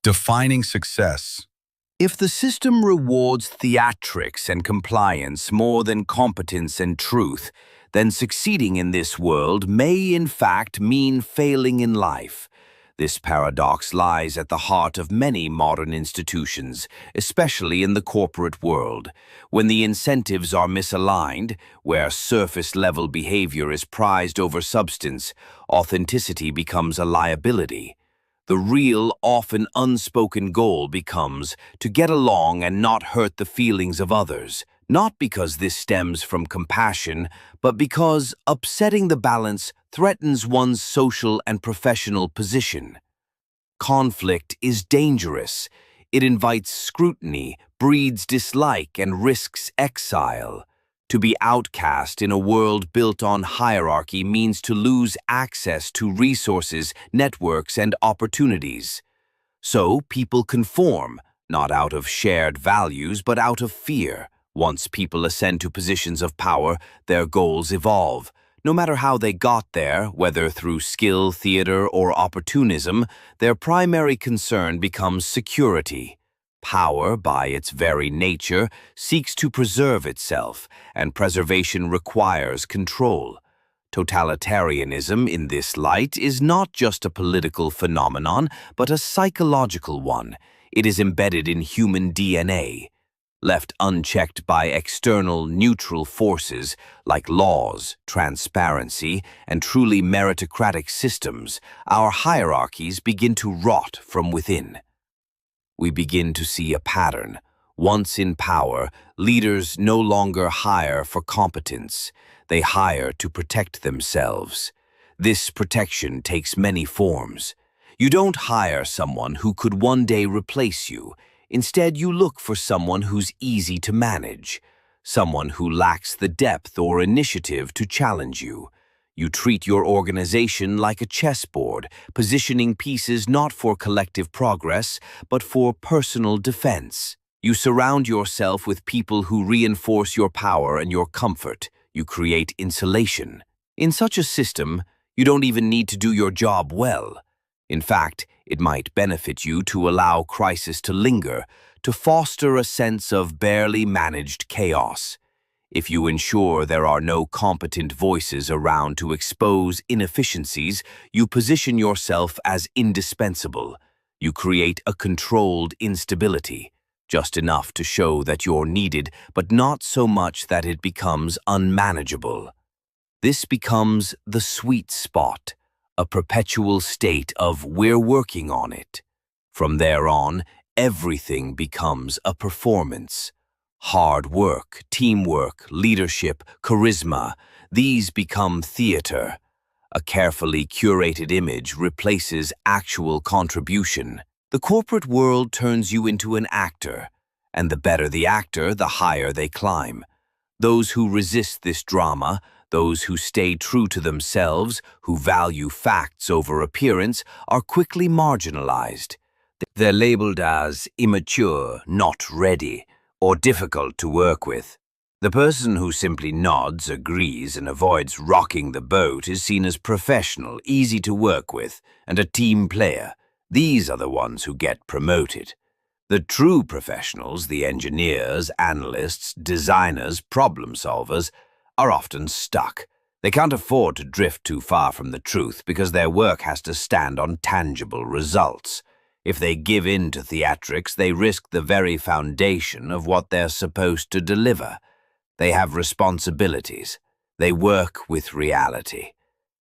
Defining success. If the system rewards theatrics and compliance more than competence and truth, then succeeding in this world may in fact mean failing in life. This paradox lies at the heart of many modern institutions, especially in the corporate world. When the incentives are misaligned, where surface-level behavior is prized over substance, authenticity becomes a liability. The real, often unspoken goal becomes to get along and not hurt the feelings of others, not because this stems from compassion, but because upsetting the balance threatens one's social and professional position. Conflict is dangerous. It invites scrutiny, breeds dislike, and risks exile. To be outcast in a world built on hierarchy means to lose access to resources, networks, and opportunities. So people conform, not out of shared values, but out of fear. Once people ascend to positions of power, their goals evolve. No matter how they got there, whether through skill, theater, or opportunism, their primary concern becomes security. Power, by its very nature, seeks to preserve itself, and preservation requires control. Totalitarianism, in this light, is not just a political phenomenon, but a psychological one. It is embedded in human DNA. Left unchecked by external, neutral forces like laws, transparency, and truly meritocratic systems, our hierarchies begin to rot from within. We begin to see a pattern. Once in power, leaders no longer hire for competence. They hire to protect themselves. This protection takes many forms. You don't hire someone who could one day replace you. Instead, you look for someone who's easy to manage, someone who lacks the depth or initiative to challenge you. You treat your organization like a chessboard, positioning pieces not for collective progress, but for personal defense. You surround yourself with people who reinforce your power and your comfort. You create insulation. In such a system, you don't even need to do your job well. In fact, it might benefit you to allow crisis to linger, to foster a sense of barely managed chaos. If you ensure there are no competent voices around to expose inefficiencies, you position yourself as indispensable. You create a controlled instability, just enough to show that you're needed, but not so much that it becomes unmanageable. This becomes the sweet spot, a perpetual state of "we're working on it." From there on, everything becomes a performance. Hard work, teamwork, leadership, charisma, these become theater. A carefully curated image replaces actual contribution. The corporate world turns you into an actor, and the better the actor, the higher they climb. Those who resist this drama, those who stay true to themselves, who value facts over appearance, are quickly marginalized. They're labeled as immature, not ready, or difficult to work with. The person who simply nods, agrees, and avoids rocking the boat is seen as professional, easy to work with, and a team player. These are the ones who get promoted. The true professionals, the engineers, analysts, designers, problem solvers, are often stuck. They can't afford to drift too far from the truth because their work has to stand on tangible results. If they give in to theatrics, they risk the very foundation of what they're supposed to deliver. They have responsibilities. They work with reality.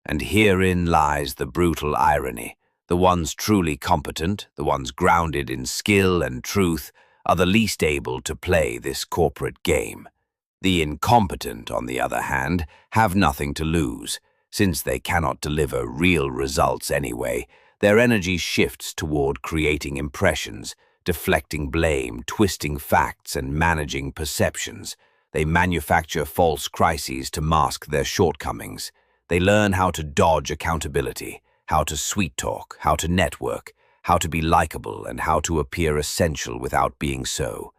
And herein lies the brutal irony. The ones truly competent, the ones grounded in skill and truth, are the least able to play this corporate game. The incompetent, on the other hand, have nothing to lose. Since they cannot deliver real results anyway, their energy shifts toward creating impressions, deflecting blame, twisting facts, and managing perceptions. They manufacture false crises to mask their shortcomings. They learn how to dodge accountability, how to sweet-talk, how to network, how to be likable, and how to appear essential without being so.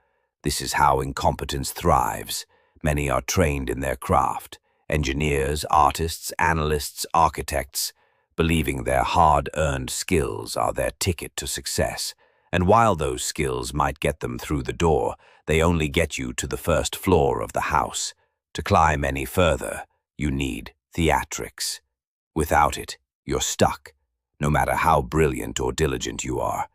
This is how incompetence thrives. Many are trained in their craft. Engineers, artists, analysts, architects, believing their hard-earned skills are their ticket to success. And while those skills might get them through the door, they only get you to the first floor of the house. To climb any further, you need theatrics. Without it, you're stuck, no matter how brilliant or diligent you are.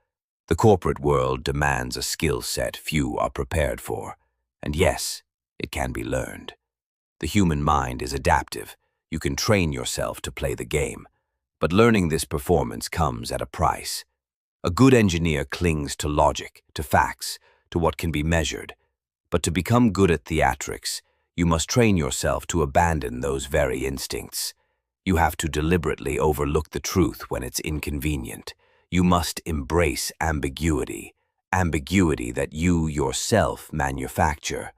The corporate world demands a skill set few are prepared for. And yes, it can be learned. The human mind is adaptive. You can train yourself to play the game. But learning this performance comes at a price. A good engineer clings to logic, to facts, to what can be measured. But to become good at theatrics, you must train yourself to abandon those very instincts. You have to deliberately overlook the truth when it's inconvenient. You must embrace ambiguity, ambiguity that you yourself manufacture.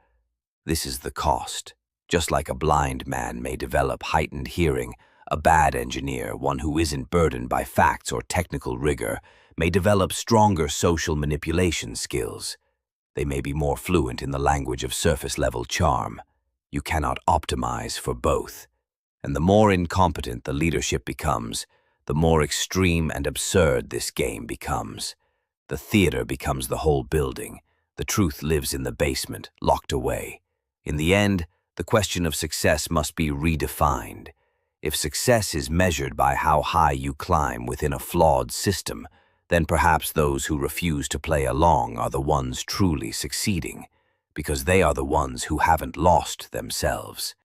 This is the cost. Just like a blind man may develop heightened hearing, a bad engineer, one who isn't burdened by facts or technical rigor, may develop stronger social manipulation skills. They may be more fluent in the language of surface-level charm. You cannot optimize for both. And the more incompetent the leadership becomes, the more extreme and absurd this game becomes. The theater becomes the whole building. The truth lives in the basement, locked away. In the end, the question of success must be redefined. If success is measured by how high you climb within a flawed system, then perhaps those who refuse to play along are the ones truly succeeding, because they are the ones who haven't lost themselves.